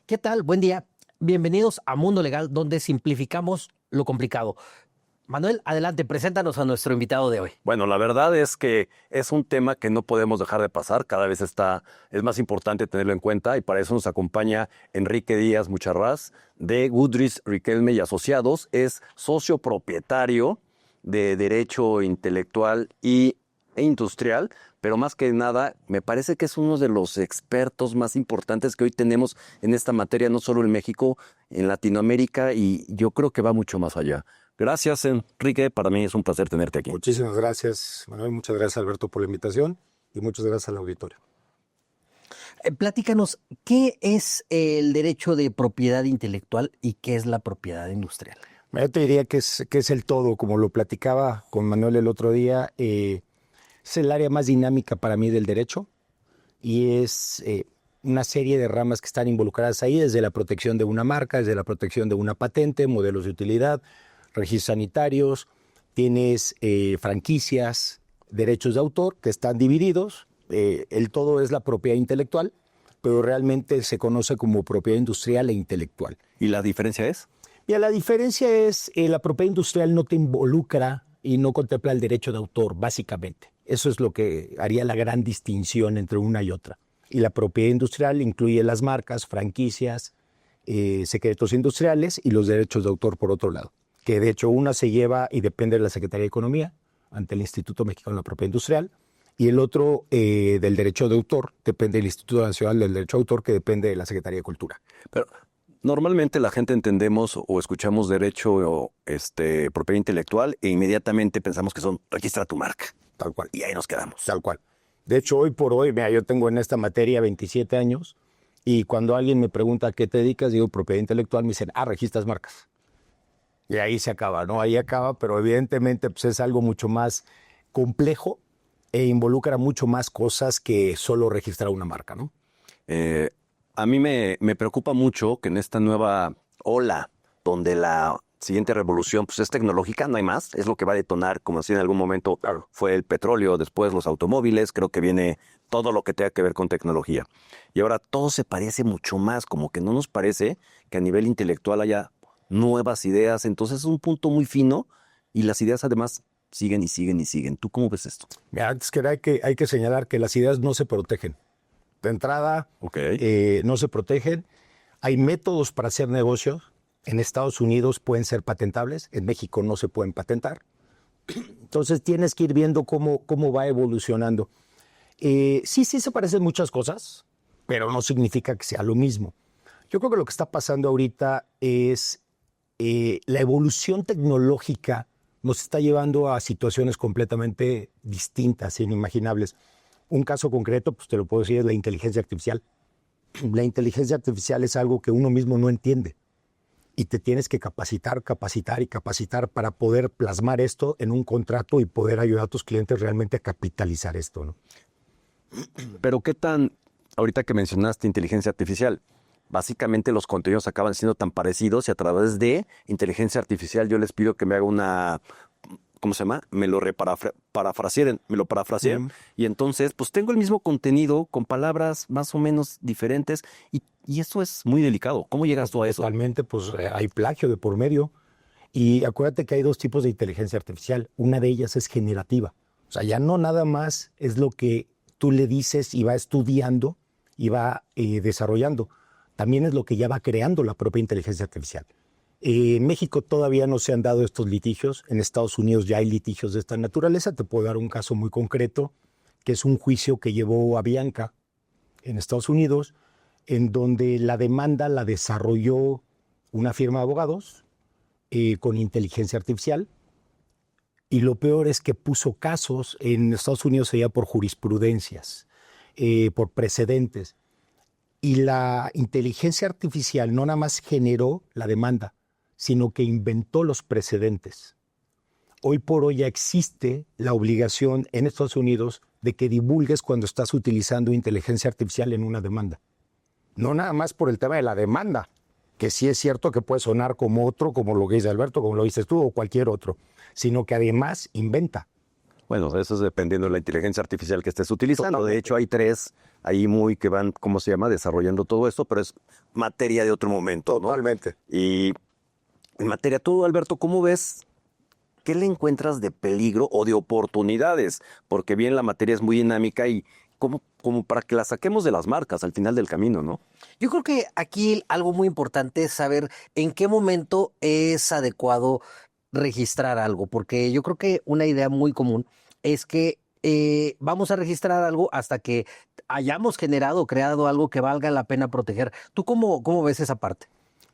¿Qué tal? Buen día. Bienvenidos a Mundo Legal, donde simplificamos lo complicado. Manuel, adelante, preséntanos a nuestro invitado de hoy. Bueno, la verdad es que es un tema que no podemos dejar de pasar. Cada vez es más importante tenerlo en cuenta y para eso nos acompaña Enrique Díaz Mucharrás de Goodrich, Riquelme y Asociados. Es socio propietario de Derecho Intelectual e Industrial, pero más que nada me parece que es uno de los expertos más importantes que hoy tenemos en esta materia, no solo en México, en Latinoamérica, y yo creo que va mucho más allá. Gracias, Enrique. Para mí es un placer tenerte aquí. Muchísimas gracias, Manuel. Muchas gracias, Alberto, por la invitación y muchas gracias al auditorio. Platícanos, ¿qué es el derecho de propiedad intelectual y qué es la propiedad industrial? Yo te diría que es el todo, como lo platicaba con Manuel el otro día. Es el área más dinámica para mí del derecho y es una serie de ramas que están involucradas ahí, desde la protección de una marca, desde la protección de una patente, modelos de utilidad, registros sanitarios, tienes franquicias, derechos de autor que están divididos. El todo es la propiedad intelectual, pero realmente se conoce como propiedad industrial e intelectual. ¿Y la diferencia es? Bien, la diferencia es la propiedad industrial no te involucra y no contempla el derecho de autor, básicamente. Eso es lo que haría la gran distinción entre una y otra. Y la propiedad industrial incluye las marcas, franquicias, secretos industriales y los derechos de autor por otro lado, que de hecho una se lleva y depende de la Secretaría de Economía ante el Instituto Mexicano de la Propiedad Industrial, y el otro del derecho de autor depende del Instituto Nacional del Derecho de Autor, que depende de la Secretaría de Cultura. Pero normalmente la gente entendemos o escuchamos derecho o propiedad intelectual e inmediatamente pensamos que son registra tu marca. Tal cual. Y ahí nos quedamos. Tal cual. De hecho, hoy por hoy, mira, yo tengo en esta materia 27 años y cuando alguien me pregunta a qué te dedicas, digo propiedad intelectual, me dicen, registras marcas. Y ahí se acaba, ¿no? Ahí acaba, pero evidentemente pues, es algo mucho más complejo e involucra mucho más cosas que solo registrar una marca, ¿no? A mí me preocupa mucho que en esta nueva ola, donde la siguiente revolución pues, es tecnológica, no hay más, es lo que va a detonar, como decía en algún momento, claro, fue el petróleo, después los automóviles, creo que viene todo lo que tenga que ver con tecnología. Y ahora todo se parece mucho más, como que no nos parece que a nivel intelectual haya nuevas ideas, entonces es un punto muy fino y las ideas además siguen y siguen y siguen. ¿Tú cómo ves esto? Mira, antes que nada hay que señalar que las ideas no se protegen. De entrada, no se protegen. Hay métodos para hacer negocios. En Estados Unidos pueden ser patentables, en México no se pueden patentar. Entonces tienes que ir viendo cómo va evolucionando. Sí se parecen muchas cosas, pero no significa que sea lo mismo. Yo creo que lo que está pasando ahorita es la evolución tecnológica nos está llevando a situaciones completamente distintas, inimaginables. Un caso concreto, pues te lo puedo decir, es la inteligencia artificial. La inteligencia artificial es algo que uno mismo no entiende y te tienes que capacitar para poder plasmar esto en un contrato y poder ayudar a tus clientes realmente a capitalizar esto, ¿no? Pero ¿qué tan, ahorita que mencionaste inteligencia artificial, básicamente los contenidos acaban siendo tan parecidos y a través de inteligencia artificial yo les pido que me haga una, ¿cómo se llama? Me lo parafraseen y entonces pues tengo el mismo contenido con palabras más o menos diferentes y eso es muy delicado. ¿Cómo llegas tú a eso? Totalmente, pues hay plagio de por medio y acuérdate que hay dos tipos de inteligencia artificial. Una de ellas es generativa. O sea, ya no nada más es lo que tú le dices y va estudiando y va desarrollando. También es lo que ya va creando la propia inteligencia artificial. En México todavía no se han dado estos litigios. En Estados Unidos ya hay litigios de esta naturaleza. Te puedo dar un caso muy concreto, que es un juicio que llevó a Bianca en Estados Unidos, en donde la demanda la desarrolló una firma de abogados con inteligencia artificial. Y lo peor es que puso casos, en Estados Unidos se llama por jurisprudencias, por precedentes. Y la inteligencia artificial no nada más generó la demanda, sino que inventó los precedentes. Hoy por hoy ya existe la obligación en Estados Unidos de que divulgues cuando estás utilizando inteligencia artificial en una demanda. No nada más por el tema de la demanda, que sí es cierto que puede sonar como otro, como lo que dice Alberto, como lo dices tú, o cualquier otro, sino que además inventa. Bueno, eso es dependiendo de la inteligencia artificial que estés utilizando. De hecho, hay 3 ahí muy que van, ¿cómo se llama? Desarrollando todo esto, pero es materia de otro momento, ¿no? Totalmente. Y en materia, tú, Alberto, ¿cómo ves? ¿Qué le encuentras de peligro o de oportunidades? Porque bien la materia es muy dinámica y como para que la saquemos de las marcas al final del camino, ¿no? Yo creo que aquí algo muy importante es saber en qué momento es adecuado registrar algo, porque yo creo que una idea muy común es que vamos a registrar algo hasta que hayamos generado o creado algo que valga la pena proteger. ¿Tú cómo ves esa parte?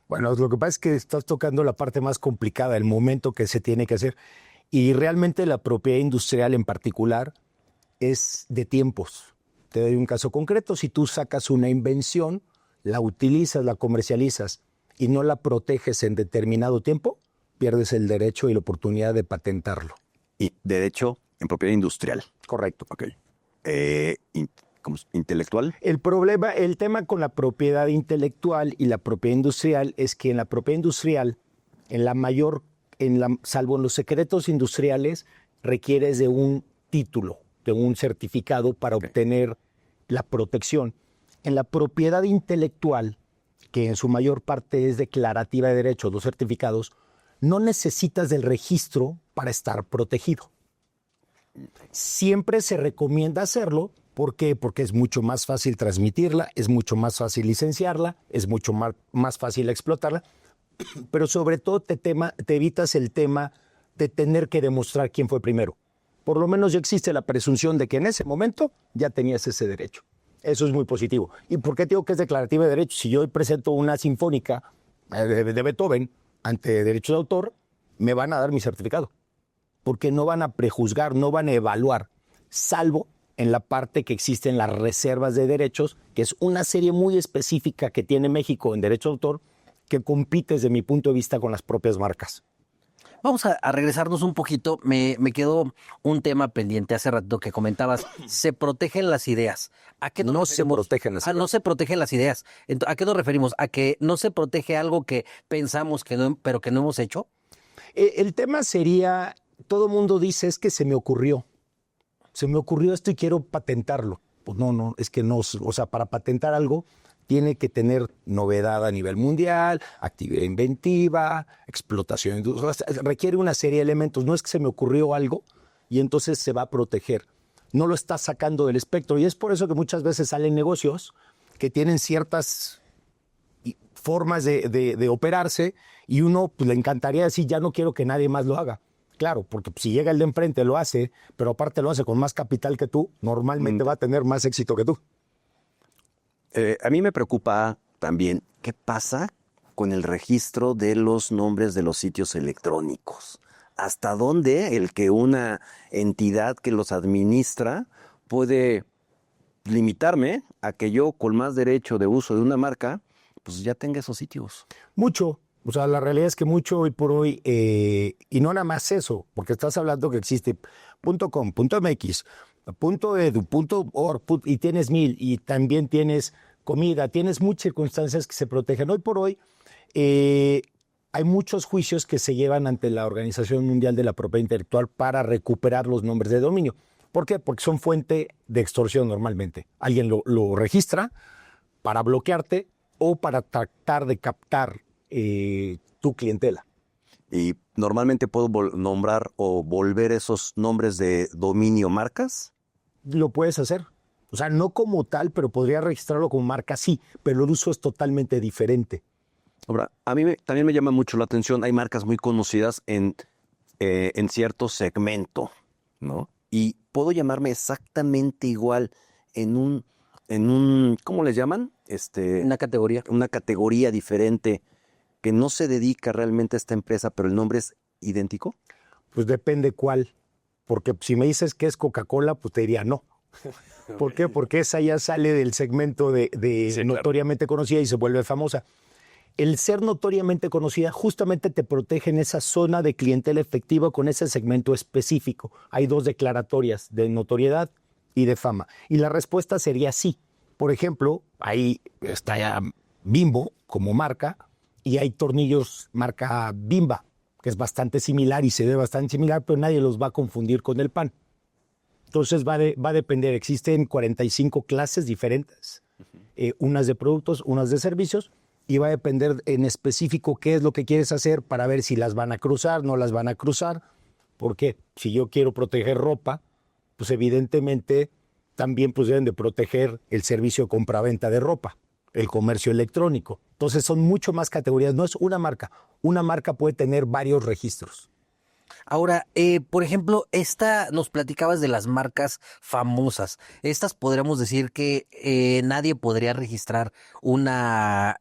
Bueno, lo que pasa es que estás tocando la parte más complicada, el momento que se tiene que hacer. Y realmente la propiedad industrial en particular es de tiempos. Te doy un caso concreto. Si tú sacas una invención, la utilizas, la comercializas y no la proteges en determinado tiempo, pierdes el derecho y la oportunidad de patentarlo. Y derecho en propiedad industrial. Correcto. Ok. ¿Cómo es? ¿Intelectual? El tema con la propiedad intelectual y la propiedad industrial es que en la propiedad industrial, salvo en los secretos industriales, requieres de un título, de un certificado para obtener la protección. En la propiedad intelectual, que en su mayor parte es declarativa de derechos, los certificados, no necesitas del registro para estar protegido. Siempre se recomienda hacerlo. ¿Por qué? Porque es mucho más fácil transmitirla, es mucho más fácil licenciarla, es mucho más fácil explotarla, pero sobre todo te evitas el tema de tener que demostrar quién fue primero. Por lo menos ya existe la presunción de que en ese momento ya tenías ese derecho. Eso es muy positivo. ¿Y por qué digo que es declarativa de derechos? Si yo hoy presento una sinfónica de Beethoven ante derechos de autor, me van a dar mi certificado. Porque no van a prejuzgar, no van a evaluar, salvo en la parte que existen las reservas de derechos, que es una serie muy específica que tiene México en derecho de autor, que compite desde mi punto de vista con las propias marcas. Vamos a regresarnos un poquito. Me quedó un tema pendiente hace rato que comentabas. Se protegen las ideas. ¿A qué nos No se referimos? protegen las ideas. No se protegen las ideas. ¿A qué nos referimos? ¿A que no se protege algo que pensamos que no, pero que no hemos hecho? El tema sería, todo el mundo dice, es que se me ocurrió esto y quiero patentarlo. Pues no, es que no, o sea, para patentar algo tiene que tener novedad a nivel mundial, actividad inventiva, explotación industrial, o sea, requiere una serie de elementos. No es que se me ocurrió algo y entonces se va a proteger. No lo está sacando del espectro y es por eso que muchas veces salen negocios que tienen ciertas formas de operarse y uno pues, le encantaría decir, ya no quiero que nadie más lo haga. Claro, porque si llega el de enfrente lo hace, pero aparte lo hace con más capital que tú, normalmente va a tener más éxito que tú. A mí me preocupa también qué pasa con el registro de los nombres de los sitios electrónicos. ¿Hasta dónde el que una entidad que los administra puede limitarme a que yo con más derecho de uso de una marca, pues ya tenga esos sitios? Mucho. O sea, la realidad es que mucho hoy por hoy, y no nada más eso, porque estás hablando que existe .com, .mx, .edu, .org, y tienes 1000, y también tienes comida, tienes muchas circunstancias que se protegen. Hoy por hoy hay muchos juicios que se llevan ante la Organización Mundial de la Propiedad Intelectual para recuperar los nombres de dominio. ¿Por qué? Porque son fuente de extorsión normalmente. Alguien lo registra para bloquearte o para tratar de captar tu clientela. ¿Y normalmente puedo nombrar o volver esos nombres de dominio marcas? Lo puedes hacer. O sea, no como tal, pero podría registrarlo como marca, sí, pero el uso es totalmente diferente. Ahora, a mí también me llama mucho la atención, hay marcas muy conocidas en cierto segmento, ¿no? Y puedo llamarme exactamente igual en un ¿cómo les llaman? Una categoría. Una categoría diferente que no se dedica realmente a esta empresa, pero el nombre es idéntico. Pues depende cuál. Porque si me dices que es Coca-Cola, pues te diría no. ¿Por qué? Porque esa ya sale del segmento de Sí, notoriamente conocida y se vuelve famosa. El ser notoriamente conocida justamente te protege en esa zona de clientela efectiva con ese segmento específico. Hay 2 declaratorias de notoriedad y de fama. Y la respuesta sería sí. Por ejemplo, ahí está ya Bimbo como marca y hay tornillos marca Bimba, que es bastante similar y se ve bastante similar, pero nadie los va a confundir con el pan. Entonces va a depender, existen 45 clases diferentes, unas de productos, unas de servicios, y va a depender en específico qué es lo que quieres hacer para ver si las van a cruzar, no las van a cruzar. Porque si yo quiero proteger ropa, pues evidentemente también pues deben de proteger el servicio de compraventa de ropa, el comercio electrónico. Entonces son mucho más categorías, no es una marca. Una marca puede tener varios registros. Ahora, por ejemplo, nos platicabas de las marcas famosas. Estas podríamos decir que nadie podría registrar una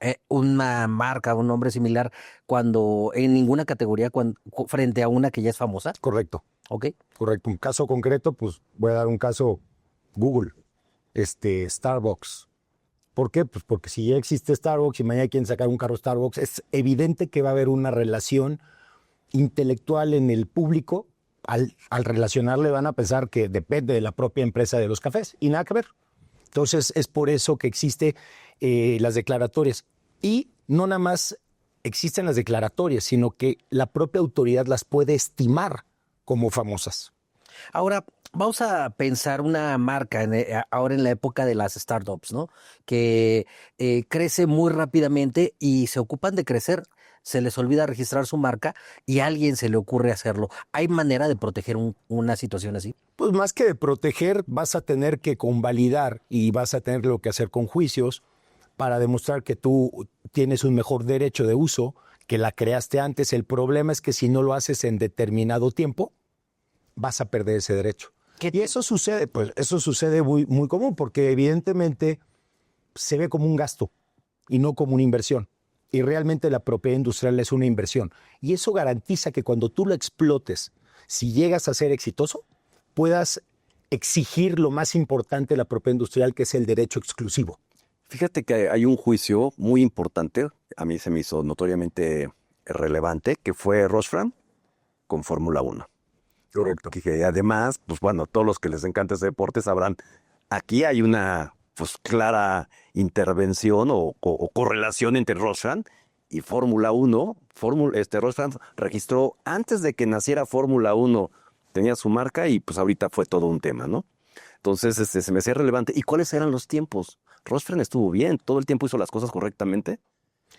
marca, un nombre similar cuando en ninguna categoría frente a una que ya es famosa. Correcto. ¿Ok? Correcto. Un caso concreto, pues voy a dar un caso, Google, Starbucks. ¿Por qué? Pues porque si ya existe Starbucks y mañana quieren sacar un carro Starbucks, es evidente que va a haber una relación intelectual en el público. Al relacionarle van a pensar que depende de la propia empresa de los cafés y nada que ver. Entonces es por eso que existe las declaratorias. Y no nada más existen las declaratorias, sino que la propia autoridad las puede estimar como famosas. Ahora, vamos a pensar una marca ahora en la época de las startups, ¿no? Que crece muy rápidamente y se ocupan de crecer. Se les olvida registrar su marca y a alguien se le ocurre hacerlo. ¿Hay manera de proteger una situación así? Pues más que de proteger, vas a tener que convalidar y vas a tener lo que hacer con juicios para demostrar que tú tienes un mejor derecho de uso, que la creaste antes. El problema es que si no lo haces en determinado tiempo, vas a perder ese derecho. Y eso sucede, pues eso sucede muy, muy común, porque evidentemente se ve como un gasto y no como una inversión. Y realmente la propiedad industrial es una inversión. Y eso garantiza que cuando tú lo explotes, si llegas a ser exitoso, puedas exigir lo más importante de la propiedad industrial, que es el derecho exclusivo. Fíjate que hay un juicio muy importante, a mí se me hizo notoriamente relevante, que fue Rosfram con Fórmula 1. Correcto. Que además, pues bueno, todos los que les encanta ese deporte sabrán, aquí hay una pues clara intervención o correlación entre Rosfram y Fórmula 1. Rosfram registró antes de que naciera Fórmula 1, tenía su marca y pues ahorita fue todo un tema, ¿no? Entonces se me hacía relevante. ¿Y cuáles eran los tiempos? Rosfram estuvo bien, todo el tiempo hizo las cosas correctamente.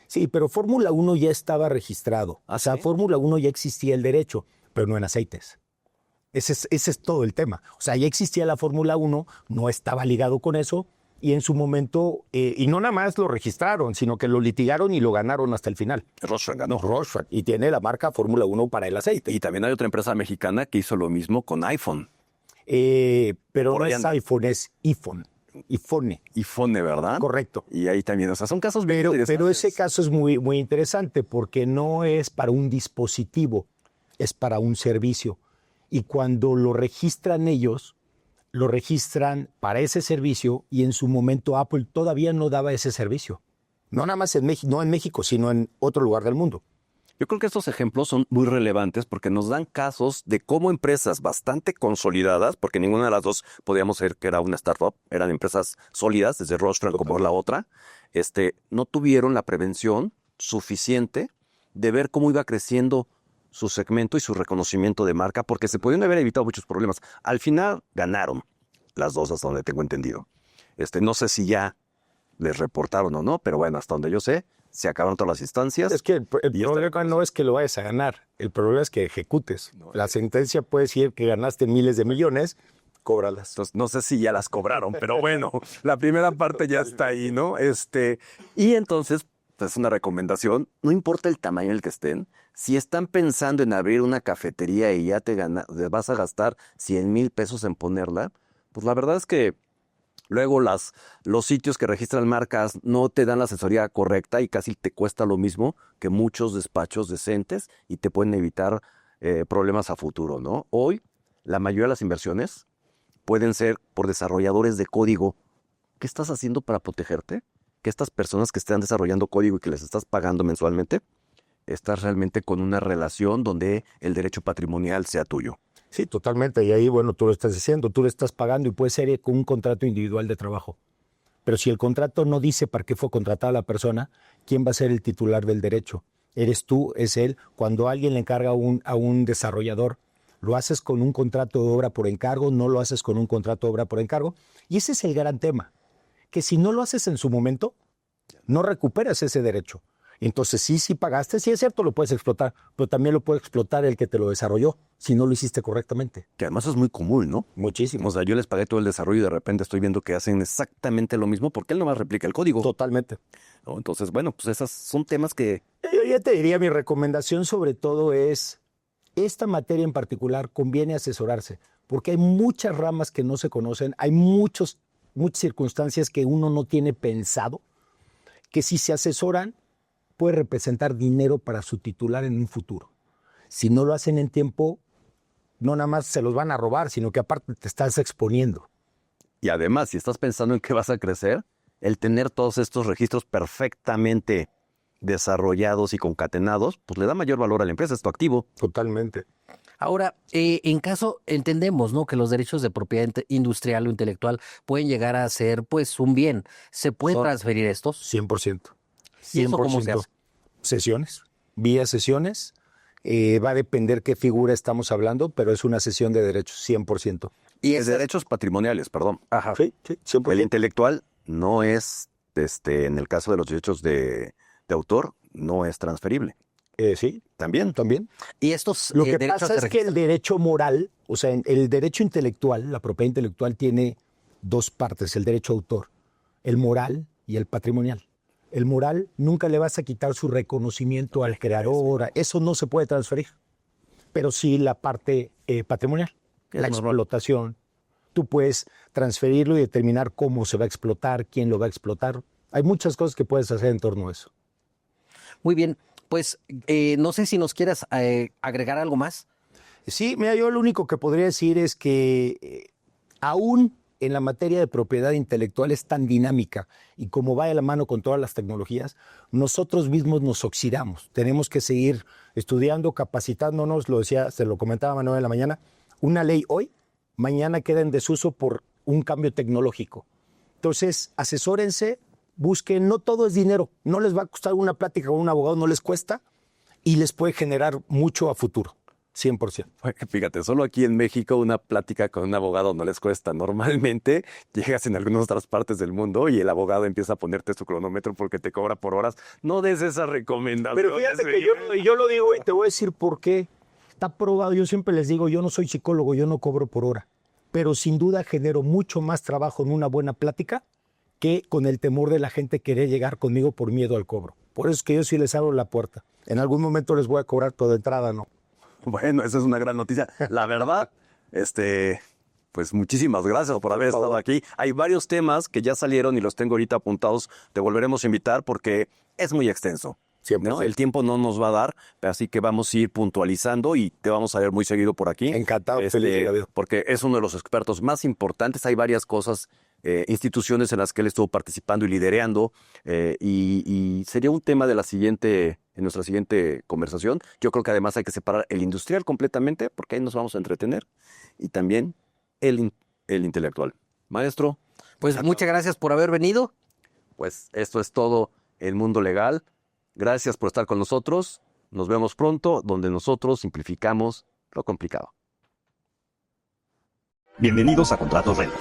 Sí, pero Fórmula 1 ya estaba registrado. O sea, ¿sí? Fórmula 1 ya existía el derecho, pero no en aceites. Ese es todo el tema. O sea, ya existía la Fórmula 1, no estaba ligado con eso, y en su momento, y no nada más lo registraron, sino que lo litigaron y lo ganaron hasta el final. Rosfram ganó. Rosfram. Y tiene la marca Fórmula 1 para el aceite. Y también hay otra empresa mexicana que hizo lo mismo con iPhone. Pero Por no ahí es anda. iPhone, es iPhone. iPhone, ¿verdad? Correcto. Y ahí también, o sea, son casos bien Pero interesantes. ese caso es muy, muy interesante porque no es para un dispositivo, es para un servicio. Y cuando lo registran ellos, lo registran para ese servicio y en su momento Apple todavía no daba ese servicio. No nada más en México, no en México, sino en otro lugar del mundo. Yo creo que estos ejemplos son muy relevantes porque nos dan casos de cómo empresas bastante consolidadas, porque ninguna de las dos podíamos decir que era una startup, eran empresas sólidas, desde Rosfram como la otra, no tuvieron la prevención suficiente de ver cómo iba creciendo su segmento y su reconocimiento de marca, porque se podían haber evitado muchos problemas. Al final ganaron las dos, hasta donde tengo entendido. No sé si ya les reportaron o no, pero bueno, hasta donde yo sé, se acabaron todas las instancias. Es que el problema no es que lo vayas a ganar, el problema es que ejecutes. La sentencia puede decir que ganaste miles de millones, cóbralas. Entonces, no sé si ya las cobraron, pero bueno, la primera parte ya está ahí, ¿no? Y entonces, pues una recomendación, no importa el tamaño en el que estén, si están pensando en abrir una cafetería y ya te vas a gastar 100,000 pesos en ponerla, pues la verdad es que luego los sitios que registran marcas no te dan la asesoría correcta y casi te cuesta lo mismo que muchos despachos decentes y te pueden evitar problemas a futuro, ¿no? Hoy, la mayoría de las inversiones pueden ser por desarrolladores de código. ¿Qué estás haciendo para protegerte? Que estas personas que están desarrollando código y que les estás pagando mensualmente, estás realmente con una relación donde el derecho patrimonial sea tuyo. Sí, totalmente. Y ahí, bueno, tú lo estás diciendo, tú le estás pagando y puede ser con un contrato individual de trabajo. Pero si el contrato no dice para qué fue contratada la persona, ¿quién va a ser el titular del derecho? ¿Eres tú? ¿Es él? Cuando alguien le encarga a un desarrollador ¿Lo haces con un contrato de obra por encargo? ¿No lo haces con un contrato de obra por encargo? Y ese es el gran tema, que si no lo haces en su momento, no recuperas ese derecho. Entonces sí pagaste, sí es cierto, lo puedes explotar, pero también lo puede explotar el que te lo desarrolló, si no lo hiciste correctamente. Que además es muy común, ¿no? Muchísimo. O sea, yo les pagué todo el desarrollo y de repente estoy viendo que hacen exactamente lo mismo porque él nomás replica el código. Totalmente. ¿No? Entonces, bueno, pues esos son temas que... Yo ya te diría, mi recomendación sobre todo es, esta materia en particular conviene asesorarse, porque hay muchas ramas que no se conocen, hay muchas circunstancias que uno no tiene pensado, que si se asesoran puede representar dinero para su titular en un futuro. Si no lo hacen en tiempo, no nada más se los van a robar, sino que aparte te estás exponiendo. Y además, si estás pensando en que vas a crecer, el tener todos estos registros perfectamente desarrollados y concatenados, pues le da mayor valor a la empresa, es tu activo. Totalmente. Ahora, en caso, entendemos, ¿no?, que los derechos de propiedad industrial o intelectual pueden llegar a ser, pues, un bien. ¿Se puede transferir estos? 100%. ¿Y eso cómo se hace? Sesiones, vía sesiones. Va a depender qué figura estamos hablando, pero es una sesión de derechos, 100%. Y es derechos patrimoniales, perdón. Ajá. Sí, 100%. El intelectual no es, en el caso de los derechos de autor, no es transferible. Sí, También. Y estos Lo que derechos pasa es que el derecho moral, o sea, el derecho intelectual, la propiedad intelectual tiene dos partes, el derecho autor, el moral y el patrimonial. El moral nunca le vas a quitar su reconocimiento al creador, eso no se puede transferir, pero sí la parte patrimonial, la explotación. Tú puedes transferirlo y determinar cómo se va a explotar, quién lo va a explotar. Hay muchas cosas que puedes hacer en torno a eso. Muy bien, pues no sé si nos quieras agregar algo más. Sí, mira, yo lo único que podría decir es que aún en la materia de propiedad intelectual es tan dinámica y como va de la mano con todas las tecnologías, nosotros mismos nos oxidamos. Tenemos que seguir estudiando, capacitándonos, lo decía, se lo comentaba Manuel en la mañana, una ley hoy, mañana queda en desuso por un cambio tecnológico. Entonces, asesórense, busquen, no todo es dinero, no les va a costar una plática con un abogado, no les cuesta y les puede generar mucho a futuro. 100%. Fíjate, solo aquí en México una plática con un abogado no les cuesta. Normalmente llegas en algunas otras partes del mundo y el abogado empieza a ponerte su cronómetro porque te cobra por horas. No des esa recomendación. Pero fíjate que yo lo digo y te voy a decir por qué. Está probado, yo siempre les digo, yo no soy psicólogo, yo no cobro por hora. Pero sin duda genero mucho más trabajo en una buena plática que con el temor de la gente querer llegar conmigo por miedo al cobro. Por eso es que yo sí les abro la puerta. En algún momento les voy a cobrar toda entrada, ¿no? Bueno, esa es una gran noticia. La verdad, pues muchísimas gracias por haber estado aquí. Hay varios temas que ya salieron y los tengo ahorita apuntados. Te volveremos a invitar porque es muy extenso. ¿No? El tiempo no nos va a dar, así que vamos a ir puntualizando y te vamos a ver muy seguido por aquí. Encantado, feliz, David. Porque es uno de los expertos más importantes. Hay varias cosas, instituciones en las que él estuvo participando y liderando, y sería un tema de en nuestra siguiente conversación. Yo creo que además hay que separar el industrial completamente, porque ahí nos vamos a entretener, y también el intelectual. Maestro. Pues muchas gracias por haber venido. Pues esto es todo El Mundo Legal. Gracias por estar con nosotros. Nos vemos pronto, donde nosotros simplificamos lo complicado. Bienvenidos a Contratos Renda,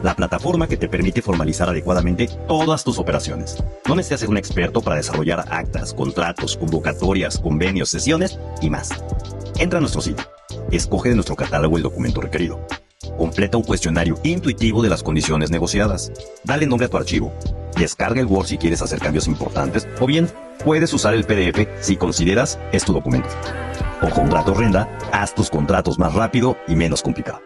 la plataforma que te permite formalizar adecuadamente todas tus operaciones. No necesitas ser un experto para desarrollar actas, contratos, convocatorias, convenios, sesiones y más. Entra a nuestro sitio, escoge de nuestro catálogo el documento requerido. Completa un cuestionario intuitivo de las condiciones negociadas. Dale nombre a tu archivo. Descarga el Word si quieres hacer cambios importantes, o bien puedes usar el PDF si consideras es tu documento. Con Contratos Renda, haz tus contratos más rápido y menos complicado.